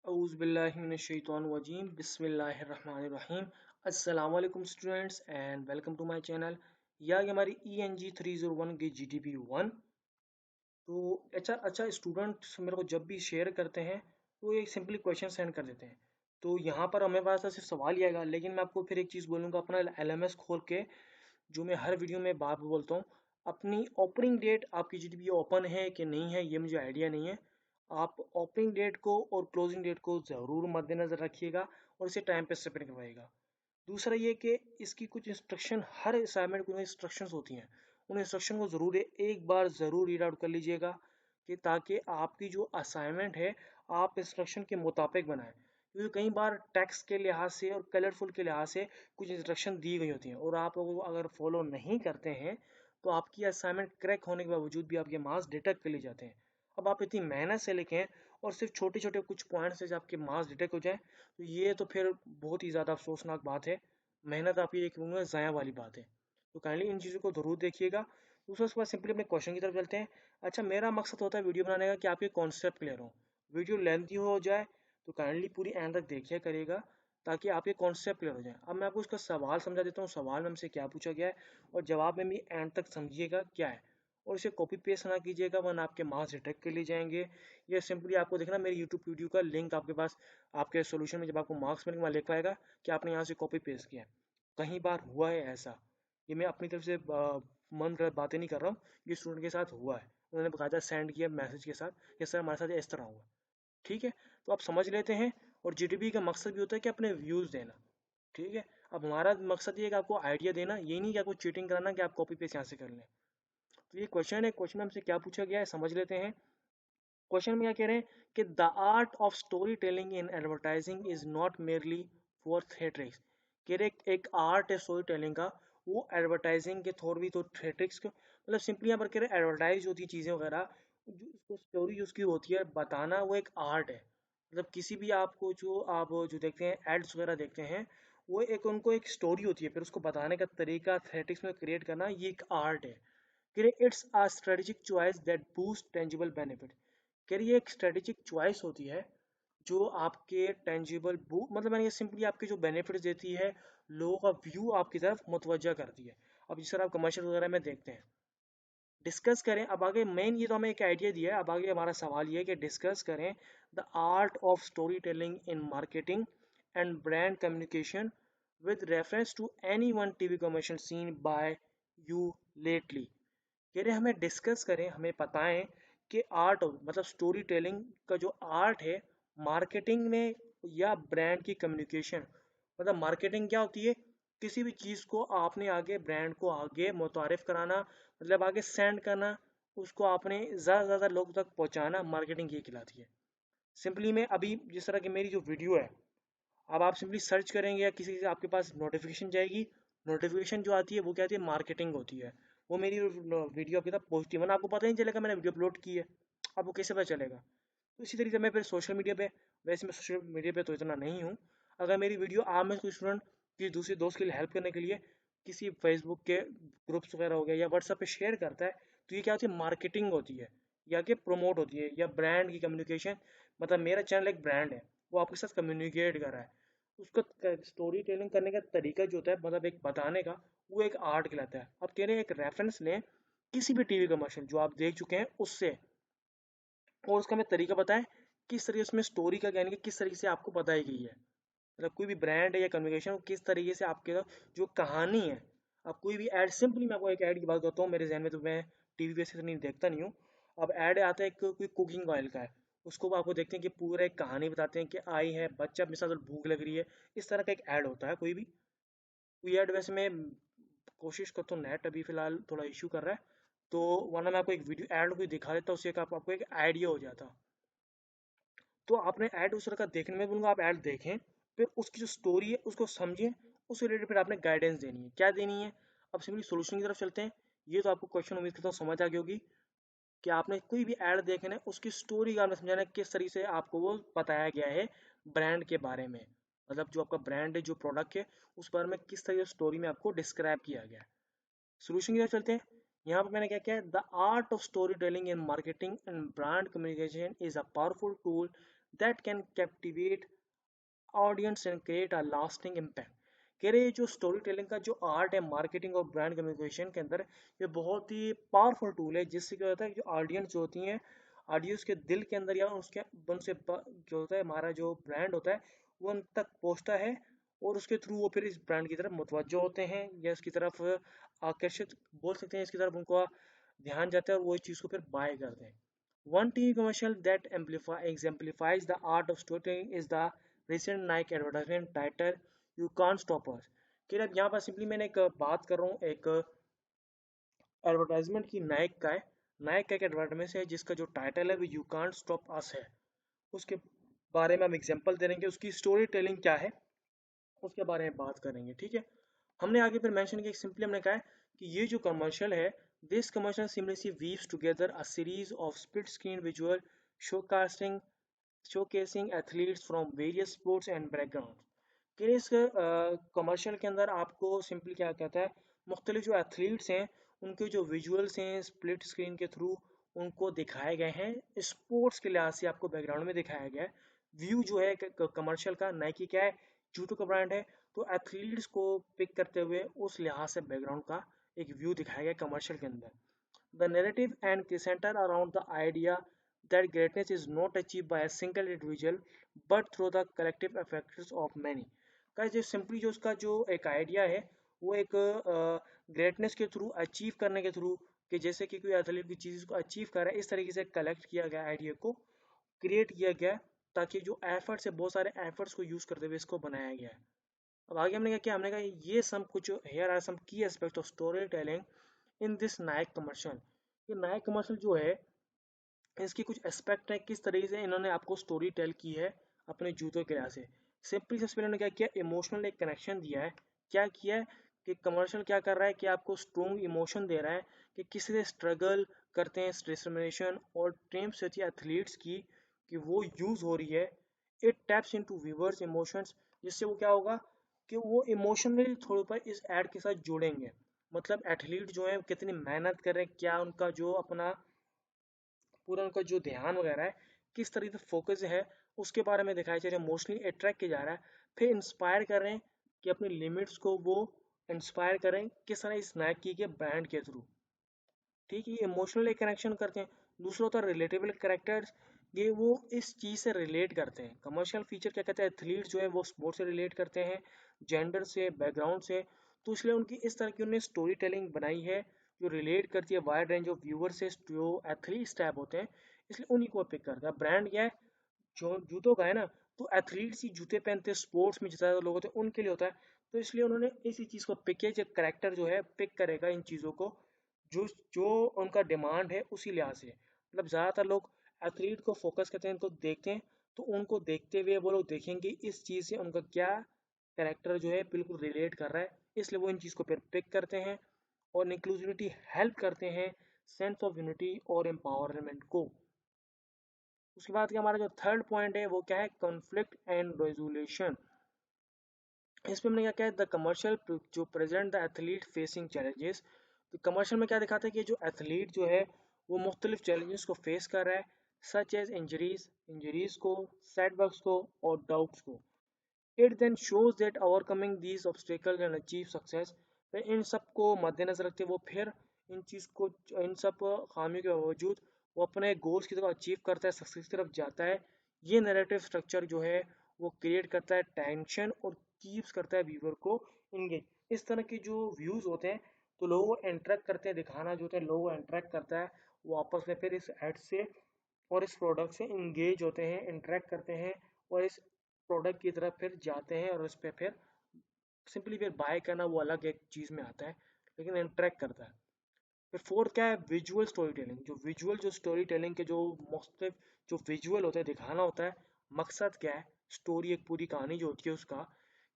औज़ुबिल्लाहिमिनश्शैतानिर्रजीम बिस्मिल्लाहिर्रहमानिर्रहीम। अस्सलाम वालेकुम students and welcome to my channel. यह हमारी ENG 301 की GTP 1। तो अच्छा स्टूडेंट्स मेरे को जब भी शेयर करते हैं तो एक सिंपली क्वेश्चन सेंड कर देते हैं। तो यहाँ पर हमें पास सिर्फ सवाल ही आएगा, लेकिन मैं आपको फिर एक चीज़ बोलूँगा, अपना LMS खोल के, जो मैं हर वीडियो में बात बोलता हूँ, अपनी ओपनिंग डेट आपकी GTP ओपन है कि नहीं है ये मुझे आइडिया नहीं है। आप ओपनिंग डेट को और क्लोजिंग डेट को ज़रूर मद्देनज़र रखिएगा और इसे टाइम पे सबमिट करवाइएगा। दूसरा ये कि इसकी कुछ इंस्ट्रक्शन, हर असाइनमेंट की इंस्ट्रक्शंस होती हैं, उन इंस्ट्रक्शन को ज़रूर एक बार ज़रूर रीड आउट कर लीजिएगा, कि ताकि आपकी जो असाइनमेंट है आप इंस्ट्रक्शन के मुताबिक बनाएं। क्योंकि कई बार टेक्स्ट के लिहाज से और कलरफुल के लिहाज से कुछ इंस्ट्रक्शन दी गई होती हैं और आप लोगों को अगर फॉलो नहीं करते हैं तो आपकी असाइनमेंट क्रैक होने के बावजूद भी आपके मार्क्स डिटेक्ट कर लिए जाते हैं। अब आप इतनी मेहनत से लिखें और सिर्फ छोटे छोटे कुछ पॉइंट्स से आपके मार्क्स डिटेक्ट हो जाए, तो ये तो फिर बहुत ही ज़्यादा अफसोसनाक बात है। मेहनत आपकी एक ज़ाया वाली बात है। तो काइंडली इन चीज़ों को ज़रूर देखिएगा। दूसरा, उसके बाद सिंपली अपने क्वेश्चन की तरफ चलते हैं। अच्छा, मेरा मकसद होता है वीडियो बनाने का कि आपके कॉन्सेप्ट क्लियर हो, वीडियो लेंथी हो जाए तो काइंडली पूरी एंड तक देखिए करिएगा, ताकि आपके कॉन्सेप्ट क्लियर हो जाए। अब मैं आपको उसका सवाल समझा देता हूँ, सवाल में हमसे क्या पूछा गया है, और जवाब में भी एंड तक समझिएगा क्या है, और इसे कॉपी पेस्ट ना कीजिएगा वरना आपके मार्क्स डिटेक्ट कर लिए जाएंगे। ये सिंपली आपको देखना, मेरी यूट्यूब वीडियो का लिंक आपके पास, आपके सोल्यूशन में जब आपको मार्क्स मिलेंगे वहाँ लिखा आएगा कि आपने यहाँ से कॉपी पेस्ट किया है। कहीं बार हुआ है ऐसा, ये मैं अपनी तरफ से मन कर बातें नहीं कर रहा हूँ, ये स्टूडेंट के साथ हुआ है। उन्होंने बकायदा सेंड किया मैसेज के साथ कि सर हमारे साथ इस तरह हुआ। ठीक है, तो आप समझ लेते हैं। और GTP का मकसद भी होता है कि अपने व्यूज़ देना। ठीक है, अब हमारा मकसद ये है कि आपको आइडिया देना, ये नहीं कि आपको चीटिंग कराना कि आप कॉपी पेस्ट यहाँ से कर लें। तो ये क्वेश्चन है, क्वेश्चन में हमसे क्या पूछा गया है समझ लेते हैं। क्वेश्चन में क्या कह रहे हैं कि the art of story telling in advertising is not merely for theatrics. कह रहे एक आर्ट है स्टोरी टेलिंग का, वो एडवर्टाइजिंग के थ्रू भी, तो थिएट्रिक्स को मतलब सिंपली यहाँ पर कह रहे एडवर्टाइज होती चीज़ें वगैरह, जो उसको स्टोरी उसकी होती है बताना, वो एक आर्ट है। मतलब किसी भी आपको जो देखते हैं एड्स वगैरह देखते हैं, वो एक उनको एक स्टोरी होती है, फिर उसको बताने का तरीका थिएट्रिक्स में क्रिएट करना, ये एक आर्ट है। कह रहे it's a strategic choice that boost tangible benefit. कह रही है एक स्ट्रेटेजिक चॉइस होती है जो आपके टेंजिबल मतलब मैंने ये सिंपली आपके जो बेनिफिट्स देती है, लोगों का व्यू आपकी तरफ मुतवज्जा करती है। अब जिस तरह आप कमर्शियल वगैरह में देखते हैं, डिस्कस करें। अब आगे मेन ये तो हमें एक आइडिया दिया है, अब आगे हमारा सवाल ये है कि डिस्कस करें the art of story telling in marketing and brand communication with reference to any one TV commercial seen by you lately. कह रहे हमें डिस्कस करें, हमें बताएं कि आर्ट मतलब स्टोरी टेलिंग का जो आर्ट है मार्केटिंग में या ब्रांड की कम्युनिकेशन। मतलब मार्केटिंग क्या होती है, किसी भी चीज़ को आपने आगे ब्रांड को आगे मुतारिफ कराना, मतलब आगे सेंड करना, उसको आपने ज़्यादा से ज़्यादा लोग तक पहुंचाना, मार्केटिंग ये कहलाती है। सिंपली मैं अभी जिस तरह की मेरी जो वीडियो है, अब आप सिंपली सर्च करेंगे या किसी से आपके पास नोटिफिकेशन जाएगी, नोटिफिकेशन जो आती है वो क्या आती है, मार्केटिंग होती है। वो मेरी वीडियो आपके साथ पहुंचती है, वरना आपको पता नहीं चलेगा मैंने वीडियो अपलोड की है, आपको कैसे पता चलेगा। तो इसी तरीके से मैं फिर सोशल मीडिया पे, वैसे मैं सोशल मीडिया पे तो इतना नहीं हूँ, अगर मेरी वीडियो आप में कोई स्टूडेंट किसी दूसरे दोस्त के लिए हेल्प करने के लिए किसी फेसबुक के ग्रुप्स वगैरह हो गया या व्हाट्सएप पे शेयर करता है, तो ये क्या होती है, मार्केटिंग होती है, या कि प्रमोट होती है, या ब्रांड की कम्युनिकेशन। मतलब मेरा चैनल एक ब्रांड है, वो आपके साथ कम्युनिकेट कर रहा है, उसको स्टोरी टेलिंग करने का तरीका जो होता है, मतलब एक बताने का, वो एक आर्ट कहलाता है। अब कह रहे हैं एक रेफरेंस लें किसी भी TV कमर्शियल जो आप देख चुके हैं उससे, और उसका हमें तरीका बताएं किस तरीके से उसमें स्टोरी का, यानी कि किस तरीके से आपको बताई गई है। मतलब कोई भी ब्रांड है या कम्युनिकेशन, किस तरीके से आपके जो कहानी है। अब कोई भी ऐड, सिंपली मैं आपको एक ऐड की बात करता हूँ, मेरे जहन में, तो मैं TV पे से नहीं देखता नहीं हूँ। अब ऐड आता है कोई कुकिंग ऑयल का है, उसको आपको देखते हैं कि पूरा एक कहानी बताते हैं कि आई है बच्चा मिसाल भूख लग रही है, इस तरह का एक ऐड होता है। कोई ऐड, वैसे मैं कोशिश करता हूँ, नेट अभी फिलहाल थोड़ा इशू कर रहा है, तो वरना मैं आपको एक वीडियो ऐड कोई दिखा देता हूँ, उससे आपको एक आइडिया हो जाता। तो आपने ऐड उस तरह का देखने में बोलूँगा, आप ऐड देखें, फिर उसकी जो स्टोरी है उसको समझिए, उससे रिलेटेड फिर आपने गाइडेंस देनी है, क्या देनी है। अब सिंपली सोल्यूशन की तरफ चलते हैं। ये तो आपको क्वेश्चन उम्मीद करता हूँ समझ आ गई होगी कि आपने कोई भी ऐड देखना है, उसकी स्टोरी का आपने समझाना है, किस तरीके से आपको वो बताया गया है ब्रांड के बारे में। मतलब जो आपका ब्रांड है, जो प्रोडक्ट है, उस बारे में किस तरीके से स्टोरी में आपको डिस्क्राइब किया गया है। सोल्यूशन की तरफ चलते हैं। यहाँ पर मैंने क्या किया है, the art of story telling in marketing and brand communication is a powerful tool that can captivate audience and create a lasting impact। कह रहे जो स्टोरी टेलिंग का जो आर्ट है मार्केटिंग और ब्रांड कम्युनिकेशन के अंदर, ये बहुत ही पावरफुल टूल है, जिससे क्या होता है जो ऑडियंस जो होती हैं, ऑडियंस के दिल के अंदर या उसके उनसे जो होता है हमारा जो ब्रांड होता है वो उन तक पहुंचता है, और उसके थ्रू वो फिर इस ब्रांड की तरफ मुतवज्जो होते हैं या इसकी तरफ आकर्षित बोल सकते हैं, इसकी तरफ उनको ध्यान जाता है और वो इस चीज़ को फिर बाय करते हैं। One TV commercial that exemplifies the art of storytelling is the recent Nike advertisement titled "You Can't Stop Us"। कि अब यहाँ पर सिंपली मैंने एक बात कर रहा हूँ, एक एडवर्टाइजमेंट की नाइक का है। नाइक का एक एडवर्टाइजमेंट है जिसका जो टाइटल है वो "यू कांट स्टॉप अस" है। उसके बारे में हम एग्जांपल दे देंगे, उसकी स्टोरी टेलिंग क्या है उसके बारे में बात करेंगे, ठीक है। हमने आगे फिर मेंशन किया, सिंपली हमने कहा है कि ये जो कमर्शियल है, this commercial seamlessly weaves together a series of split screen visual showcasting showcasing athletes from various sports and background. कि इस कमर्शियल के अंदर आपको सिंपली क्या कहता है, मुख्तलिफ जो एथलीट्स हैं उनके जो विजुअल्स हैं स्प्लिट स्क्रीन के थ्रू उनको दिखाए गए हैं, स्पोर्ट्स के लिहाज से आपको बैकग्राउंड में दिखाया गया है। व्यू जो है कमर्शियल का, नाइकी क्या है, जूतों का ब्रांड है, तो एथलीट्स को पिक करते हुए उस लिहाज से बैकग्राउंड का एक व्यू दिखाया गया कमर्शियल के अंदर। The narrative and center around the idea that greatness is not achieved by a single individual but through the collective efforts of many। का जो सिंपली जो उसका जो एक आइडिया है वो एक ग्रेटनेस के थ्रू अचीव करने के थ्रू, कि जैसे कि कोई एथलीट की चीज़ को अचीव कर रहा है, इस तरीके से कलेक्ट किया गया आइडिया को, क्रिएट किया गया, ताकि जो एफर्ट्स है बहुत सारे एफर्ट्स को यूज़ करते हुए इसको बनाया गया है। अब आगे हमने क्या किया, हमने कहा ये सब कुछ हेयर आर सम की aspect of story telling in this Naik commercial. ये नाइक कमर्शियल जो है इसकी कुछ एस्पेक्ट है, किस तरीके से इन्होंने आपको स्टोरी टेल की है अपने जूतों के लिहाज से। सिंपली सबसे पहले उन्होंने क्या किया, इमोशनल एक कनेक्शन दिया है। क्या किया है कि कमर्शियल क्या कर रहा है कि आपको स्ट्रॉन्ग इमोशन दे रहा है कि किसी से स्ट्रगल करते हैं, डिटर्मिनेशन और ड्रीम्स होती है एथलीट्स की, कि वो यूज़ हो रही है। It taps into viewers emotions, जिससे वो क्या होगा कि वो इमोशनली थोड़े पर इस ऐड के साथ जुड़ेंगे। मतलब एथलीट जो है कितनी मेहनत कर रहे हैं, क्या उनका जो अपना पूरा उनका जो ध्यान वगैरह है किस तरीके से फोकस है उसके बारे में दिखाया जा रहा है, इमोशनली अट्रैक्ट किया जा रहा है, फिर इंस्पायर कर रहे हैं कि अपनी लिमिट्स को वो इंस्पायर करें किस तरह इस नाइकी के ब्रांड के थ्रू। ठीक है, ये इमोशनल एक कनेक्शन करते हैं। दूसरा होता है रिलेटेबल कैरेक्टर्स, ये वो इस चीज़ से रिलेट करते हैं। कमर्शियल फीचर क्या कहते हैं, एथलीट जो है वो स्पोर्ट्स से रिलेट करते हैं, जेंडर से, बैकग्राउंड से, तो इसलिए उनकी इस तरह की उन्होंने स्टोरी टेलिंग बनाई है जो रिलेट करती है वाइड रेंज ऑफ व्यूअर से, जो एथलीट्स टाइप होते हैं, इसलिए उन्हीं को पिक करता है। ब्रांड क्या है, जो जूतों का है ना, तो एथलीट्स ही जूते पहनते हैं, स्पोर्ट्स में जितना लोग होते हैं उनके लिए होता है, तो इसलिए उन्होंने इसी चीज़ को पिक किया, जो करेक्टर जो है पिक करेगा इन चीज़ों को, जो जो उनका डिमांड है उसी लिहाज से। मतलब ज़्यादातर लोग एथलीट को फोकस करते हैं, इनको देखते हैं, तो उनको देखते हुए वो लोग देखेंगे इस चीज़ से उनका क्या करेक्टर जो है बिल्कुल रिलेट कर रहा है, इसलिए वो इन चीज़ को फिर पिक करते हैं और इंक्लूसिविटी हेल्प करते हैं सेंस ऑफ यूनिटी और एम्पावरमेंट को। उसके बाद क्या हमारा जो थर्ड पॉइंट है वो क्या है, कॉन्फ्लिक्ट एंड रेजोल्यूशन। इसमें हमने क्या किया, द कमर्शियल जो present the athlete facing challenges. तो कमर्शियल में क्या दिखाता है कि जो एथलीट जो है वो मुख्तलिफ चैलेंजेस को फेस कर रहा है, सच एज इंजरीज को, सेटबैक्स को और डाउट्स को। It then shows that overcoming these obstacle can achieve success. फिर इन सब को मद्देनजर रखते वो फिर इन चीज़ को, इन सब खामियों के बावजूद वो अपने गोल्स की तरफ अचीव करता है, सक्सेस की तरफ जाता है। ये नैरेटिव स्ट्रक्चर जो है वो क्रिएट करता है टेंशन और कीप्स करता है व्यूअर को इंगेज। इस तरह के जो व्यूज़ होते हैं तो लोगों को इंटरेक्ट करते हैं, दिखाना जो होता है लोगों को इंटरेक्ट करता है, वो आपस में फिर इस एड से और इस प्रोडक्ट से इंगेज होते हैं, इंटरेक्ट करते हैं और इस प्रोडक्ट की तरफ फिर जाते हैं, और उस पर फिर सिंपली फिर बाय करना वो अलग एक चीज़ में आता है, लेकिन इंटरेक्ट करता है। फिर फोर्थ क्या है, विजुअल स्टोरी टेलिंग। जो विजुअल जो स्टोरी टेलिंग के जो मुख्तलिफ जो विजुअल होते हैं, दिखाना होता है, मकसद क्या है, स्टोरी एक पूरी कहानी जो होती है उसका,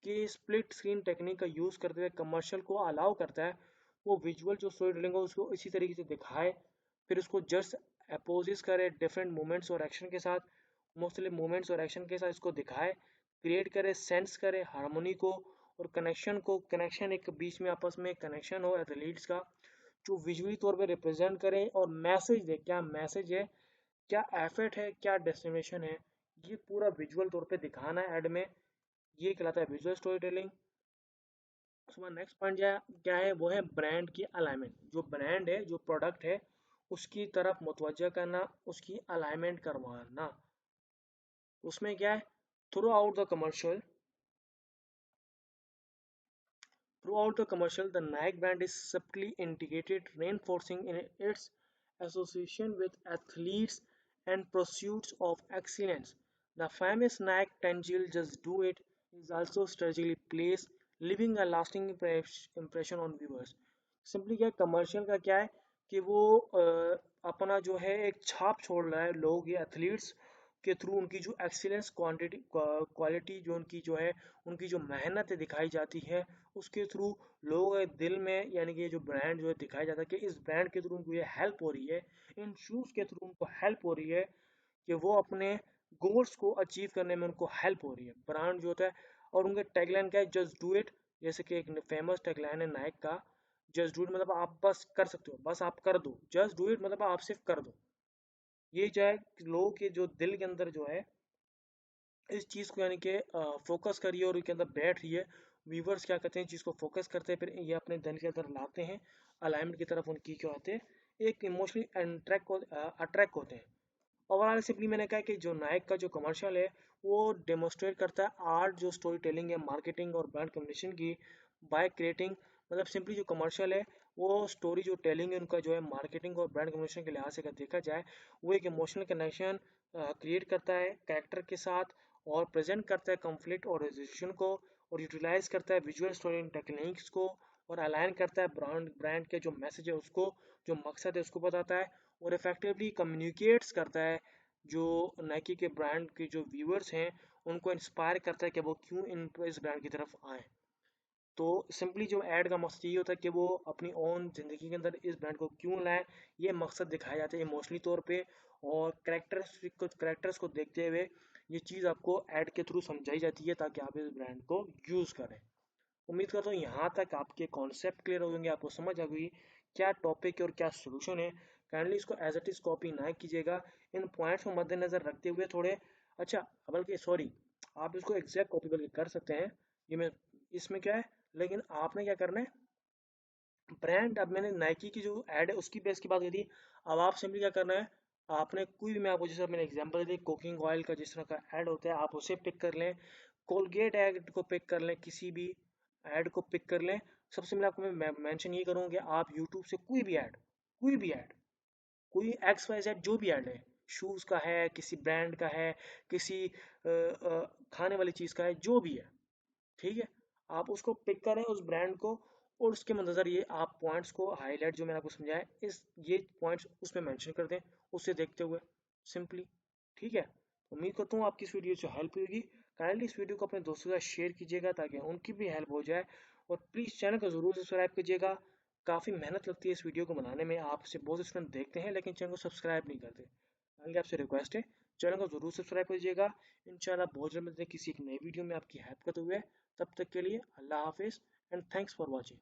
कि स्प्लिट स्क्रीन टेक्निक का यूज़ करते हुए कमर्शियल को अलाउ करता है वो विजुअल जो स्टोरी टेलिंग हो उसको इसी तरीके से दिखाए, फिर उसको जस्ट अपोजिस करे डिफरेंट मूवमेंट्स और एक्शन के साथ, मुख्तलिफ मूवमेंट्स और एक्शन के साथ इसको दिखाए, क्रिएट करे, सेंस करे हारमोनी को और कनेक्शन को, कनेक्शन एक बीच में आपस में कनेक्शन हो एथलीट्स का, जो विजुअली तौर पे रिप्रेजेंट करें और मैसेज दे, क्या मैसेज है, क्या एफर्ट है, क्या डेस्टिनेशन है, ये पूरा विजुअल तौर पे दिखाना है ऐड में, ये कहलाता है विजुअल स्टोरी टेलिंग। उसके बाद नेक्स्ट पॉइंट क्या है, वो है ब्रांड की अलाइनमेंट। जो ब्रांड है, जो प्रोडक्ट है, उसकी तरफ मुतवज्जा करना, उसकी अलाइनमेंट करवाना। उसमें क्या है, through out the commercial, throughout the commercial, the Nike brand is subtly integrated, reinforcing in its association with athletes and pursuits of excellence. The famous Nike Tangible Just Do It is also strategically placed, leaving a lasting impression on viewers. Simply क्या commercial का क्या है कि वो अपना जो है एक छाप छोड़ रहा है लोग या एथलीट्स के थ्रू, उनकी जो एक्सीलेंस क्वांटिटी क्वालिटी जो उनकी जो है, उनकी जो मेहनत है दिखाई जाती है, उसके थ्रू लोगों के दिल में, यानी कि जो ब्रांड जो है दिखाया जाता है कि इस ब्रांड के थ्रू उनको ये हेल्प हो रही है, इन शूज़ के थ्रू उनको हेल्प हो रही है कि वो अपने गोल्स को अचीव करने में उनको हेल्प हो रही है, ब्रांड जो होता है। और उनका टैगलाइन क्या है, जस्ट डू इट। जैसे कि एक फेमस टैगलाइन है नाइक का, जस्ट डू इट मतलब आप बस कर सकते हो, बस आप कर दो। जस्ट डू इट मतलब आप सिर्फ कर दो। ये जो है लोगों के जो दिल के अंदर जो है इस चीज़ को, यानी कि फोकस करिए और उसके अंदर बैठ रही है। व्यूवर्स क्या करते हैं, चीज़ को फोकस करते हैं, फिर ये अपने दिल के अंदर लाते हैं, अलाइनमेंट की तरफ उनकी क्या होते हैं, एक इमोशनली अट्रैक्ट होते हैं। ओवरऑल सिंपली मैंने कहा कि जो नाइक का जो कमर्शियल है, वो डेमोस्ट्रेट करता है आर्ट, जो स्टोरी टेलिंग है, मार्केटिंग और ब्रांड कम्युनिकेशन की, बाय क्रिएटिंग। मतलब सिंपली जो कमर्शियल है, वो स्टोरी जो टेलिंग है उनका जो है मार्केटिंग और ब्रांड कम्युनिकेशन के लिहाज से अगर देखा जाए, वो एक इमोशनल कनेक्शन क्रिएट करता है कैरेक्टर के साथ, और प्रेजेंट करता है कॉन्फ्लिक्ट और रेजोल्यूशन को, और यूटिलाइज करता है विजुअल स्टोरी टेक्निक्स को, और अलाइन करता है ब्रांड के जो मैसेज है उसको, जो मकसद है उसको बताता है, और इफेक्टिवली कम्युनिकेट्स करता है जो नाइकी के ब्रांड के जो व्यूअर्स हैं, उनको इंस्पायर करता है कि वो क्यों इस ब्रांड की तरफ आए। तो सिंपली जो ऐड का मकसद ये होता है कि वो अपनी ओन ज़िंदगी के अंदर इस ब्रांड को क्यों लाएं, ये मकसद दिखाया जाता है इमोशनली तौर पे, और करेक्टर्स को देखते हुए ये चीज़ आपको ऐड के थ्रू समझाई जाती है ताकि आप इस ब्रांड को यूज़ करें। उम्मीद करता हूँ यहाँ तक आपके कॉन्सेप्ट क्लियर हो गए, आपको समझ आ गई क्या टॉपिक है और क्या सोल्यूशन है। काइंडली इसको एज इट इज़ कॉपी ना कीजिएगा, इन पॉइंट्स को मद्देनजर रखते हुए थोड़े, अच्छा बल्कि सॉरी, आप इसको एग्जैक्ट कॉपी बल्कि कर सकते हैं। ये मैं इसमें क्या है, लेकिन आपने क्या करना है, ब्रांड, अब मैंने नाइकी की जो ऐड है उसकी बेस की बात की थी, अब आप सिंपली क्या करना है, आपने कोई भी, मैं आपको जैसे मैंने एग्जांपल दी कुकिंग ऑयल का जिस तरह का ऐड होता है, आप उसे पिक कर लें, कोलगेट ऐड को पिक कर लें, किसी भी ऐड को पिक कर लें। सबसे पहले आपको मैं मेंशन ये करूँगा कि आप यूट्यूब से कोई भी ऐड, कोई एक्स वाई जेड जो भी ऐड है, शूज़ का है, किसी ब्रांड का है, किसी खाने वाली चीज़ का है, जो भी है, ठीक है, आप उसको पिक करें उस ब्रांड को, और उसके मंतज़र ये आप पॉइंट्स को हाईलाइट जो मैंने आपको समझाया, इस ये पॉइंट्स उसमें मेंशन कर दें, उससे देखते हुए सिंपली, ठीक है। उम्मीद करता हूँ आपकी इस वीडियो से हेल्प होगी। काइंडली इस वीडियो को अपने दोस्तों के साथ शेयर कीजिएगा ताकि उनकी भी हेल्प हो जाए, और प्लीज़ चैनल को ज़रूर सब्सक्राइब कीजिएगा। काफ़ी मेहनत लगती है इस वीडियो को बनाने में, आपसे बहुत से स्टूडेंट देखते हैं लेकिन चैनल को सब्सक्राइब नहीं करते। काइंडली आपसे रिक्वेस्ट है, चैनल को ज़रूर सब्सक्राइब कीजिएगा। इंशाल्लाह बहुत जल्द मिलते हैं किसी एक नई वीडियो में आपकी हेल्प करते हुए। तब तक के लिए अल्लाह हाफिज़ एंड थैंक्स फॉर वॉचिंग।